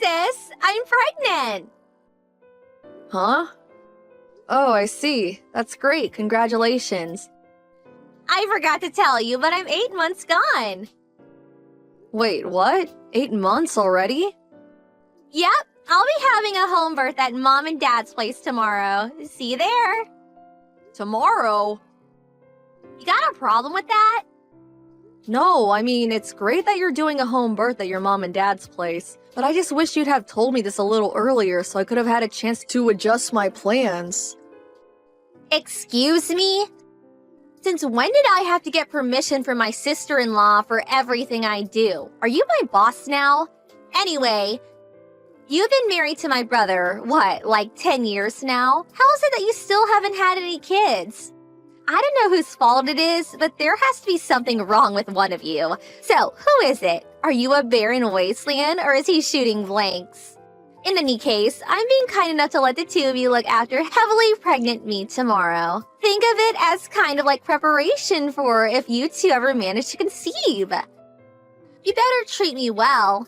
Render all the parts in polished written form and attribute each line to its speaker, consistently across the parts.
Speaker 1: sis! I'm pregnant!
Speaker 2: Huh? Oh, I see. That's great. Congratulations.
Speaker 1: I forgot to tell you, but I'm 8 months gone.
Speaker 2: Wait, what? 8 months already?
Speaker 1: Yep, I'll be having a home birth at Mom and Dad's place tomorrow. See you there.
Speaker 2: Tomorrow?
Speaker 1: You got a problem with that?
Speaker 2: No, I mean, it's great that you're doing a home birth at your mom and dad's place, but I just wish you'd have told me this a little earlier so I could have had a chance to adjust my plans.
Speaker 1: Excuse me? Since when did I have to get permission from my sister-in-law for everything I do? Are you my boss now? Anyway, you've been married to my brother, what, like 10 years now? How is it that you still haven't had any kids? I don't know whose fault it is, but there has to be something wrong with one of you. So, who is it? Are you a barren wasteland, or is he shooting blanks? In any case, I'm being kind enough to let the two of you look after heavily pregnant me tomorrow. Think of it as kind of like preparation for if you two ever manage to conceive. You better treat me well.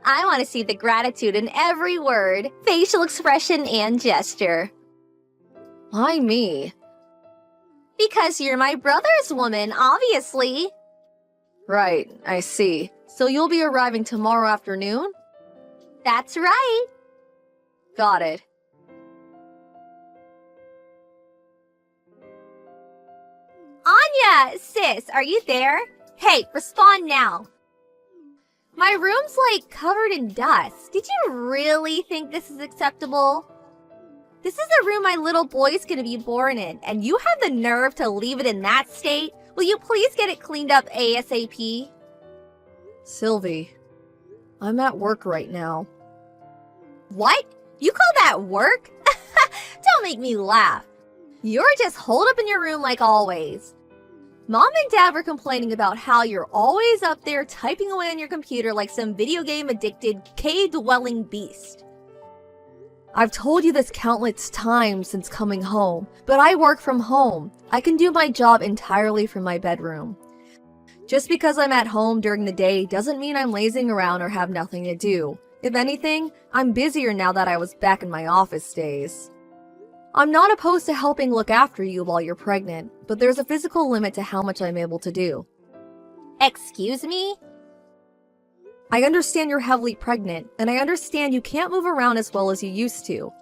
Speaker 1: I want to see the gratitude in every word, facial expression, and gesture.
Speaker 2: Why me?
Speaker 1: Because you're my brother's woman, obviously.
Speaker 2: Right, I see. So you'll be arriving tomorrow afternoon?
Speaker 1: That's right.
Speaker 2: Got it.
Speaker 1: Anya, sis, are you there? Hey, respond now. My room's like covered in dust. Did you really think this is acceptable? This is the room my little boy's gonna be born in, and you have the nerve to leave it in that state? Will you please get it cleaned up ASAP?
Speaker 2: Sylvie, I'm at work right now.
Speaker 1: What? You call that work? Don't make me laugh. You're just holed up in your room like always. Mom and Dad were complaining about how you're always up there typing away on your computer like some video game addicted cave-dwelling beast.
Speaker 2: I've told you this countless times since coming home, but I work from home. I can do my job entirely from my bedroom. Just because I'm at home during the day doesn't mean I'm lazing around or have nothing to do. If anything, I'm busier now that I was back in my office days. I'm not opposed to helping look after you while you're pregnant, but there's a physical limit to how much I'm able to do.
Speaker 1: Excuse me?
Speaker 2: I understand you're heavily pregnant, and I understand you can't move around as well as you used to.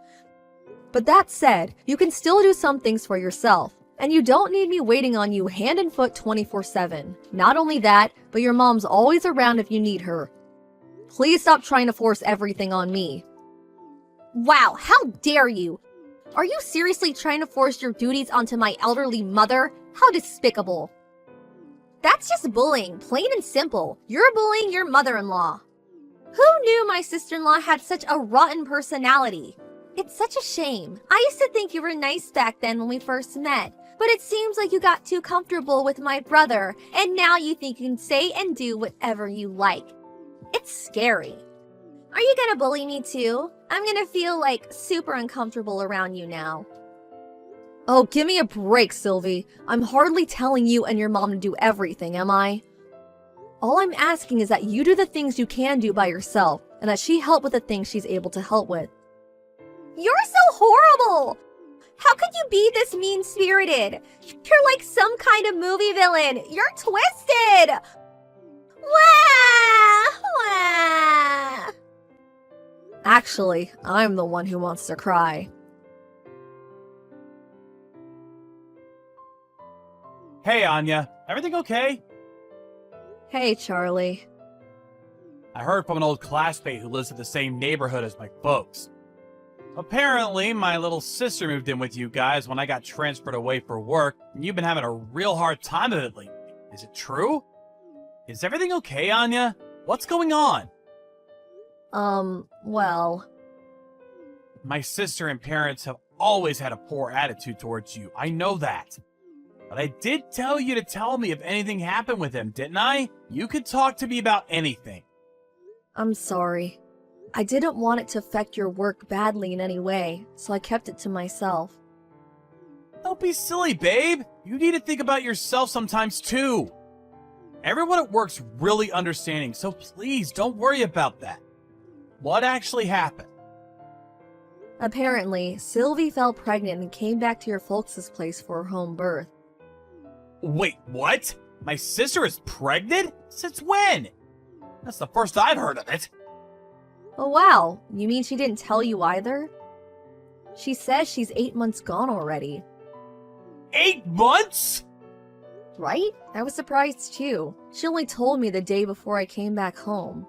Speaker 2: But that said, you can still do some things for yourself, and you don't need me waiting on you hand and foot 24/7. Not only that, but your mom's always around if you need her. Please stop trying to force everything on me.
Speaker 1: Wow, how dare you! Are you seriously trying to force your duties onto my elderly mother? How despicable! That's just bullying, plain and simple. You're bullying your mother-in-law. Who knew my sister-in-law had such a rotten personality? It's such a shame. I used to think you were nice back then when we first met, but it seems like you got too comfortable with my brother, and now you think you can say and do whatever you like. It's scary. Are you gonna bully me too? I'm gonna feel like super uncomfortable around you now.
Speaker 2: Oh, give me a break, Sylvie. I'm hardly telling you and your mom to do everything, am I? All I'm asking is that you do the things you can do by yourself, and that she help with the things she's able to help with.
Speaker 1: You're so horrible! How could you be this mean-spirited? You're like some kind of movie villain. You're twisted! Wah! Wah!
Speaker 2: Actually, I'm the one who wants to cry.
Speaker 3: Hey, Anya. Everything okay?
Speaker 2: Hey, Charlie.
Speaker 3: I heard from an old classmate who lives in the same neighborhood as my folks. Apparently, my little sister moved in with you guys when I got transferred away for work, and you've been having a real hard time of it lately. Is it true? Is everything okay, Anya? What's going on?
Speaker 2: Well...
Speaker 3: My sister and parents have always had a poor attitude towards you. I know that. But I did tell you to tell me if anything happened with him, didn't I? You could talk to me about anything.
Speaker 2: I'm sorry. I didn't want it to affect your work badly in any way, so I kept it to myself.
Speaker 3: Don't be silly, babe. You need to think about yourself sometimes, too. Everyone at work's really understanding, so please don't worry about that. What actually happened?
Speaker 2: Apparently, Sylvie fell pregnant and came back to your folks' place for her home birth.
Speaker 3: Wait, what? My sister is pregnant? Since when? That's the first I've heard of it.
Speaker 2: Oh wow, you mean she didn't tell you either? She says she's 8 months gone already.
Speaker 3: 8 months?
Speaker 2: Right? I was surprised too. She only told me the day before I came back home.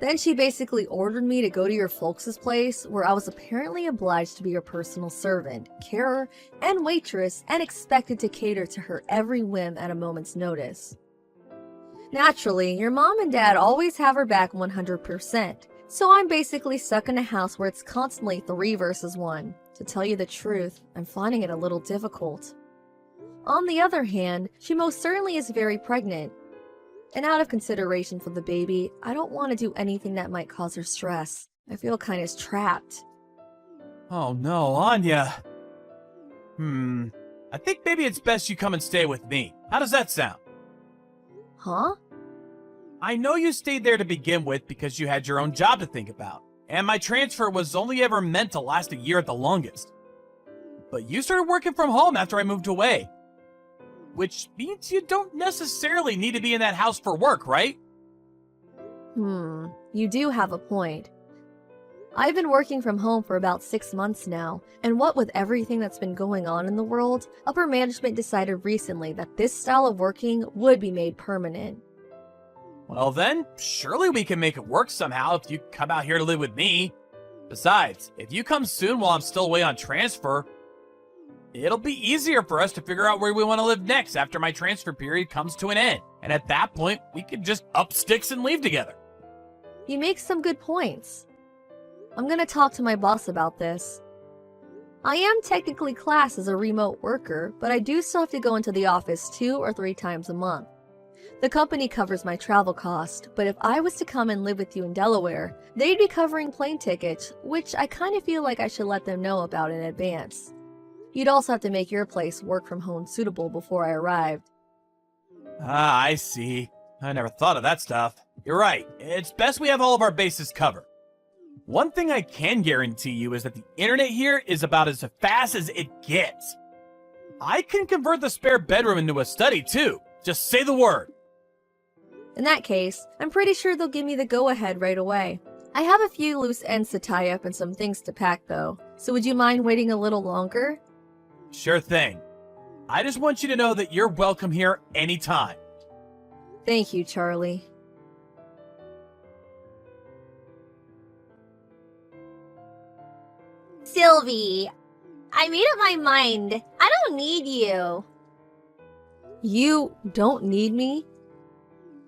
Speaker 2: Then she basically ordered me to go to your folks' place, where I was apparently obliged to be your personal servant, carer, and waitress, and expected to cater to her every whim at a moment's notice. Naturally, your mom and dad always have her back 100%, so I'm basically stuck in a house where it's constantly 3 versus 1. To tell you the truth, I'm finding it a little difficult. On the other hand, she most certainly is very pregnant. And out of consideration for the baby, I don't want to do anything that might cause her stress. I feel kind of trapped.
Speaker 3: Oh no, Anya. I think maybe it's best you come and stay with me. How does that sound?
Speaker 2: Huh?
Speaker 3: I know you stayed there to begin with because you had your own job to think about, and my transfer was only ever meant to last a year at the longest. But you started working from home after I moved away. Which means you don't necessarily need to be in that house for work, right?
Speaker 2: You do have a point. I've been working from home for about 6 months now, and what with everything that's been going on in the world, upper management decided recently that this style of working would be made permanent.
Speaker 3: Well then, surely we can make it work somehow if you come out here to live with me. Besides, if you come soon while I'm still away on transfer, it'll be easier for us to figure out where we want to live next after my transfer period comes to an end. And at that point, we can just up sticks and leave together.
Speaker 2: You make some good points. I'm gonna talk to my boss about this. I am technically classed as a remote worker, but I do still have to go into the office 2 or 3 times a month. The company covers my travel cost, but if I was to come and live with you in Delaware, they'd be covering plane tickets, which I kind of feel like I should let them know about in advance. You'd also have to make your place work from home suitable before I arrived.
Speaker 3: Ah, I see. I never thought of that stuff. You're right. It's best we have all of our bases covered. One thing I can guarantee you is that the internet here is about as fast as it gets. I can convert the spare bedroom into a study too. Just say the word.
Speaker 2: In that case, I'm pretty sure they'll give me the go-ahead right away. I have a few loose ends to tie up and some things to pack though, so would you mind waiting a little longer?
Speaker 3: Sure thing. I just want you to know that you're welcome here anytime.
Speaker 2: Thank you, Charlie.
Speaker 1: Sylvie, I made up my mind. I don't need you.
Speaker 2: You don't need me?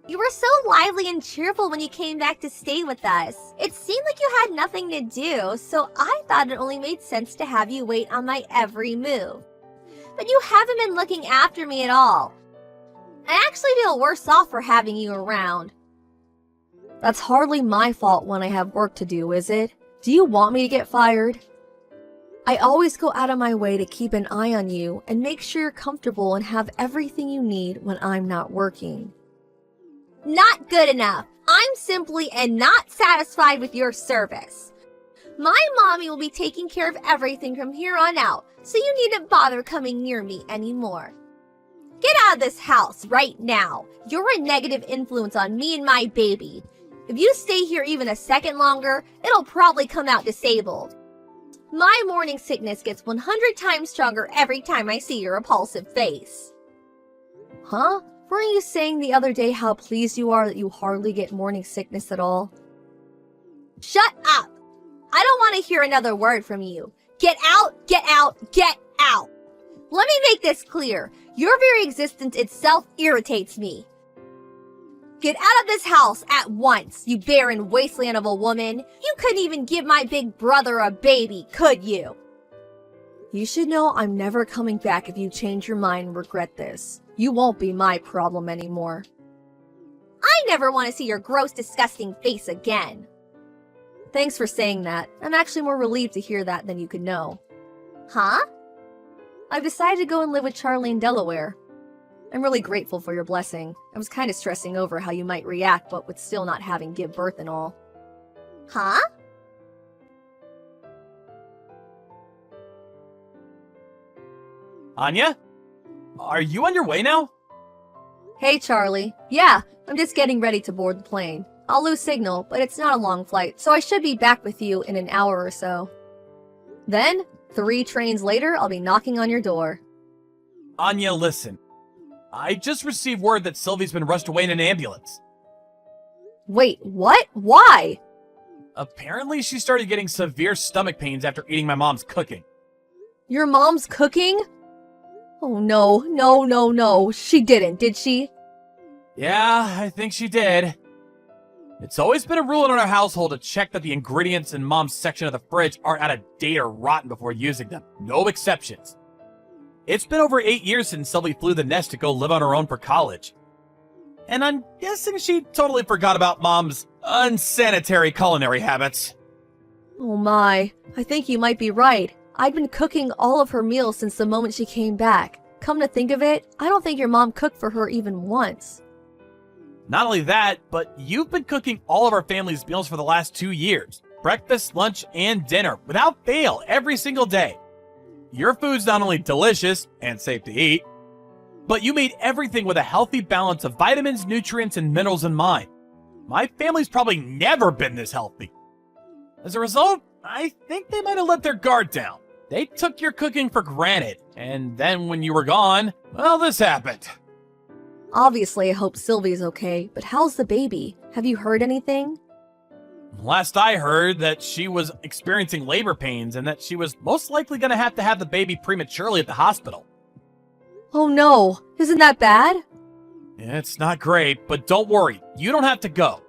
Speaker 1: You were so lively and cheerful when you came back to stay with us. It seemed like you had nothing to do, so I thought it only made sense to have you wait on my every move. But you haven't been looking after me at all. I actually feel worse off for having you around.
Speaker 2: That's hardly my fault when I have work to do, is it? Do you want me to get fired? I always go out of my way to keep an eye on you and make sure you're comfortable and have everything you need when I'm not working.
Speaker 1: Not good enough. I'm simply and not satisfied with your service. My mommy will be taking care of everything from here on out, so you needn't bother coming near me anymore. Get out of this house right now. You're a negative influence on me and my baby. If you stay here even a second longer, it'll probably come out disabled. My morning sickness gets 100 times stronger every time I see your repulsive face.
Speaker 2: Huh? Weren't you saying the other day how pleased you are that you hardly get morning sickness at all?
Speaker 1: Shut up! I don't want to hear another word from you. Get out, get out, get out! Let me make this clear. Your very existence itself irritates me. Get out of this house at once, you barren wasteland of a woman. You couldn't even give my big brother a baby, could you?
Speaker 2: You should know I'm never coming back if you change your mind and regret this. You won't be my problem anymore.
Speaker 1: I never want to see your gross, disgusting face again.
Speaker 2: Thanks for saying that. I'm actually more relieved to hear that than you could know.
Speaker 1: Huh?
Speaker 2: I've decided to go and live with Charlie in Delaware. I'm really grateful for your blessing. I was kind of stressing over how you might react, but with still not having give birth and all.
Speaker 1: Huh?
Speaker 3: Anya? Are you on your way now?
Speaker 2: Hey, Charlie. Yeah, I'm just getting ready to board the plane. I'll lose signal, but it's not a long flight, so I should be back with you in an hour or so. Then, 3 trains later, I'll be knocking on your door.
Speaker 3: Anya, listen. I just received word that Sylvie's been rushed away in an ambulance.
Speaker 2: Wait, what? Why?
Speaker 3: Apparently, she started getting severe stomach pains after eating my mom's cooking.
Speaker 2: Your mom's cooking? Oh no. She didn't, did she?
Speaker 3: Yeah, I think she did. It's always been a rule in our household to check that the ingredients in Mom's section of the fridge aren't out of date or rotten before using them. No exceptions. It's been over 8 years since Sylvie flew the nest to go live on her own for college. And I'm guessing she totally forgot about Mom's unsanitary culinary habits.
Speaker 2: Oh my, I think you might be right. I'd been cooking all of her meals since the moment she came back. Come to think of it, I don't think your mom cooked for her even once.
Speaker 3: Not only that, but you've been cooking all of our family's meals for the last 2 years. Breakfast, lunch, and dinner, without fail, every single day. Your food's not only delicious and safe to eat, but you made everything with a healthy balance of vitamins, nutrients, and minerals in mind. My family's probably never been this healthy. As a result, I think they might have let their guard down. They took your cooking for granted, and then when you were gone, well, this happened.
Speaker 2: Obviously, I hope Sylvie's okay, but how's the baby? Have you heard anything?
Speaker 3: Last I heard that she was experiencing labor pains and that she was most likely going to have the baby prematurely at the hospital.
Speaker 2: Oh no, isn't that bad?
Speaker 3: It's not great, but don't worry, you don't have to go.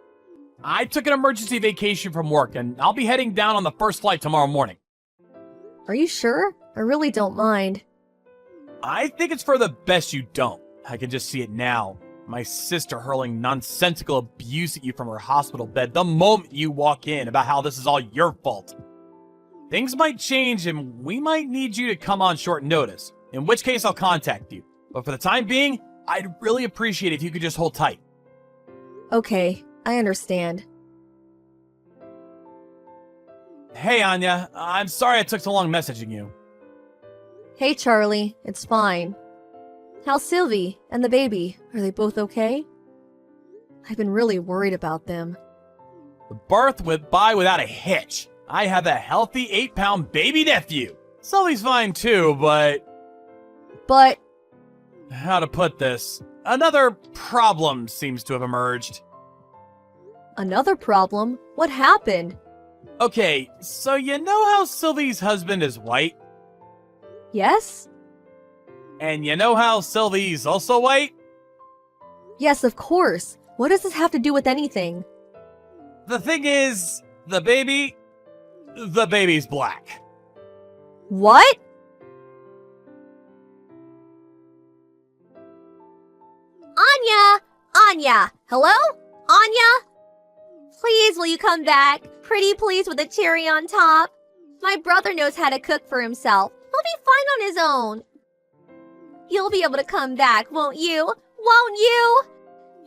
Speaker 3: I took an emergency vacation from work and I'll be heading down on the first flight tomorrow morning.
Speaker 2: Are you sure? I really don't mind.
Speaker 3: I think it's for the best you don't. I can just see it now. My sister hurling nonsensical abuse at you from her hospital bed the moment you walk in about how this is all your fault. Things might change and we might need you to come on short notice, in which case I'll contact you. But for the time being, I'd really appreciate it if you could just hold tight.
Speaker 2: Okay, I understand.
Speaker 3: Hey Anya, I'm sorry I took so long messaging you.
Speaker 2: Hey Charlie, it's fine. How's Sylvie and the baby? Are they both okay? I've been really worried about them.
Speaker 3: The birth went by without a hitch. I have a healthy 8-pound baby nephew. Sully's fine too, but how to put this? Another problem seems to have emerged.
Speaker 2: Another problem? What happened?
Speaker 3: Okay, so you know how Sylvie's husband is white?
Speaker 2: Yes?
Speaker 3: And you know how Sylvie's also white?
Speaker 2: Yes, of course. What does this have to do with anything?
Speaker 3: The thing is, the baby's black.
Speaker 2: What?
Speaker 1: Anya! Hello? Anya? Please, will you come back? Pretty please with a cherry on top. My brother knows how to cook for himself. He'll be fine on his own. You'll be able to come back, won't you? Won't you?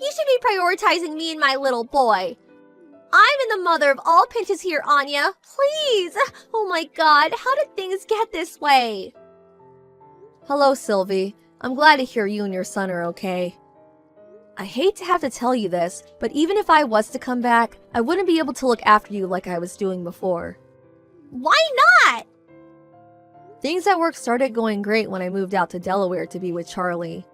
Speaker 1: You should be prioritizing me and my little boy. I'm in the mother of all pinches here, Anya. Please! Oh my god, how did things get this way?
Speaker 2: Hello, Sylvie. I'm glad to hear you and your son are okay. I hate to have to tell you this, but even if I was to come back, I wouldn't be able to look after you like I was doing before.
Speaker 1: Why not?
Speaker 2: Things at work started going great when I moved out to Delaware to be with Charlie.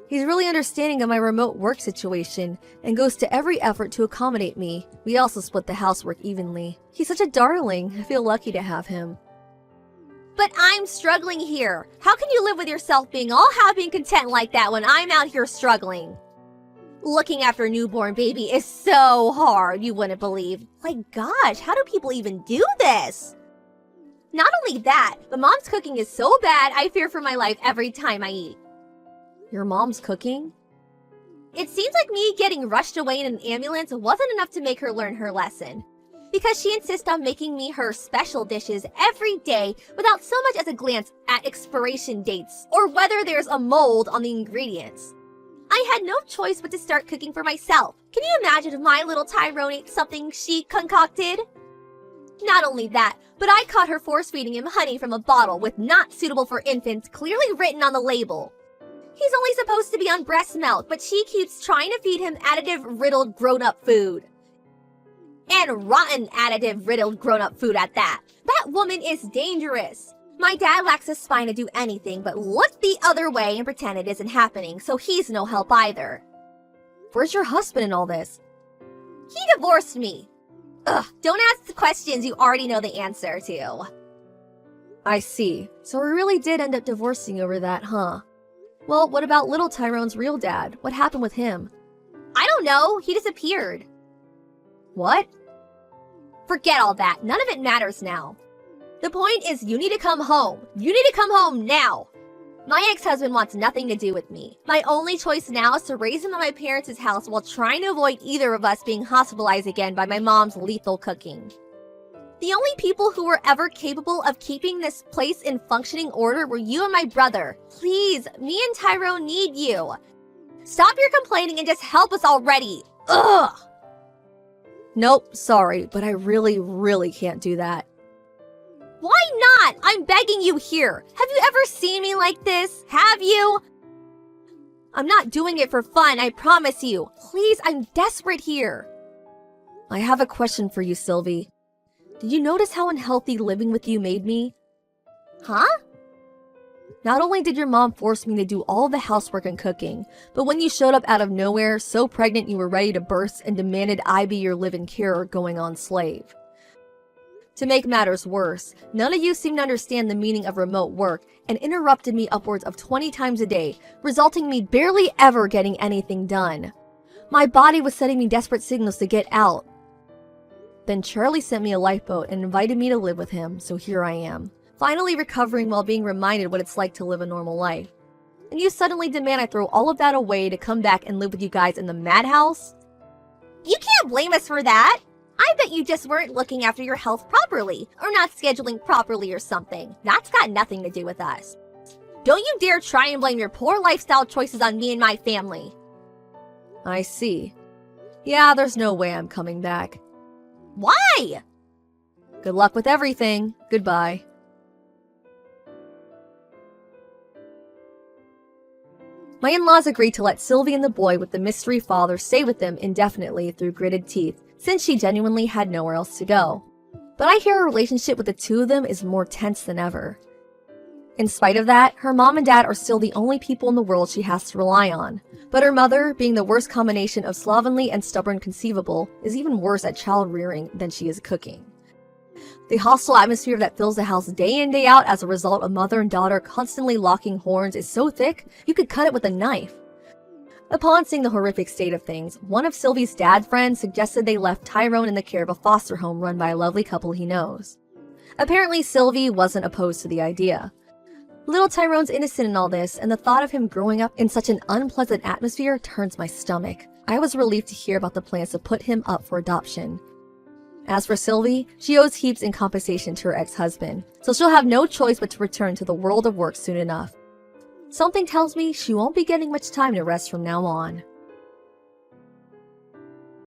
Speaker 2: He's really understanding of my remote work situation and goes to every effort to accommodate me. We also split the housework evenly. He's such a darling. I feel lucky to have him.
Speaker 1: But I'm struggling here. How can you live with yourself being all happy and content like that when I'm out here struggling? Looking after a newborn baby is so hard, you wouldn't believe. My gosh, how do people even do this? Not only that, but Mom's cooking is so bad, I fear for my life every time I eat.
Speaker 2: Your mom's cooking?
Speaker 1: It seems like me getting rushed away in an ambulance wasn't enough to make her learn her lesson. Because she insists on making me her special dishes every day without so much as a glance at expiration dates or whether there's a mold on the ingredients. I had no choice but to start cooking for myself. Can you imagine if my little Tyrone ate something she concocted? Not only that, but I caught her force-feeding him honey from a bottle with "not suitable for infants" clearly written on the label. He's only supposed to be on breast milk, but she keeps trying to feed him additive-riddled grown-up food. And rotten additive-riddled grown-up food at that. That woman is dangerous. My dad lacks a spine to do anything but look the other way and pretend it isn't happening, so he's no help either.
Speaker 2: Where's your husband in all this?
Speaker 1: He divorced me. Ugh, don't ask the questions you already know the answer to.
Speaker 2: I see. So we really did end up divorcing over that, huh? Well, what about little Tyrone's real dad? What happened with him?
Speaker 1: I don't know. He disappeared.
Speaker 2: What?
Speaker 1: Forget all that. None of it matters now. The point is you need to come home. You need to come home now. My ex-husband wants nothing to do with me. My only choice now is to raise him at my parents' house while trying to avoid either of us being hospitalized again by my mom's lethal cooking. The only people who were ever capable of keeping this place in functioning order were you and my brother. Please, me and Tyrone need you. Stop your complaining and just help us already. Ugh!
Speaker 2: Nope, sorry, but I really can't do that.
Speaker 1: Why not? I'm begging you here. Have you ever seen me like this? Have you? I'm not doing it for fun, I promise you. Please, I'm desperate here.
Speaker 2: I have a question for you, Sylvie. Did you notice how unhealthy living with you made me?
Speaker 1: Huh?
Speaker 2: Not only did your mom force me to do all the housework and cooking, but when you showed up out of nowhere, so pregnant you were ready to burst and demanded I be your live-in carer going on slave. To make matters worse, none of you seemed to understand the meaning of remote work and interrupted me upwards of 20 times a day, resulting in me barely ever getting anything done. My body was sending me desperate signals to get out. Then Charlie sent me a lifeboat and invited me to live with him, so here I am, finally recovering while being reminded what it's like to live a normal life. And you suddenly demand I throw all of that away to come back and live with you guys in the madhouse?
Speaker 1: You can't blame us for that. I bet you just weren't looking after your health properly, or not scheduling properly or something. That's got nothing to do with us. Don't you dare try and blame your poor lifestyle choices on me and my family.
Speaker 2: I see. Yeah, there's no way I'm coming back.
Speaker 1: Why?
Speaker 2: Good luck with everything. Goodbye. My in-laws agreed to let Sylvie and the boy with the mystery father stay with them indefinitely through gritted teeth, since she genuinely had nowhere else to go. But I hear her relationship with the two of them is more tense than ever. In spite of that, her mom and dad are still the only people in the world she has to rely on. But her mother, being the worst combination of slovenly and stubborn conceivable, is even worse at child rearing than she is cooking. The hostile atmosphere that fills the house day in day out as a result of mother and daughter constantly locking horns is so thick, you could cut it with a knife. Upon seeing the horrific state of things, one of Sylvie's dad friends suggested they left Tyrone in the care of a foster home run by a lovely couple he knows. Apparently Sylvie wasn't opposed to the idea. Little Tyrone's innocent in all this, and the thought of him growing up in such an unpleasant atmosphere turns my stomach. I was relieved to hear about the plans to put him up for adoption. As for Sylvie, she owes heaps in compensation to her ex-husband, so she'll have no choice but to return to the world of work soon enough. Something tells me she won't be getting much time to rest from now on.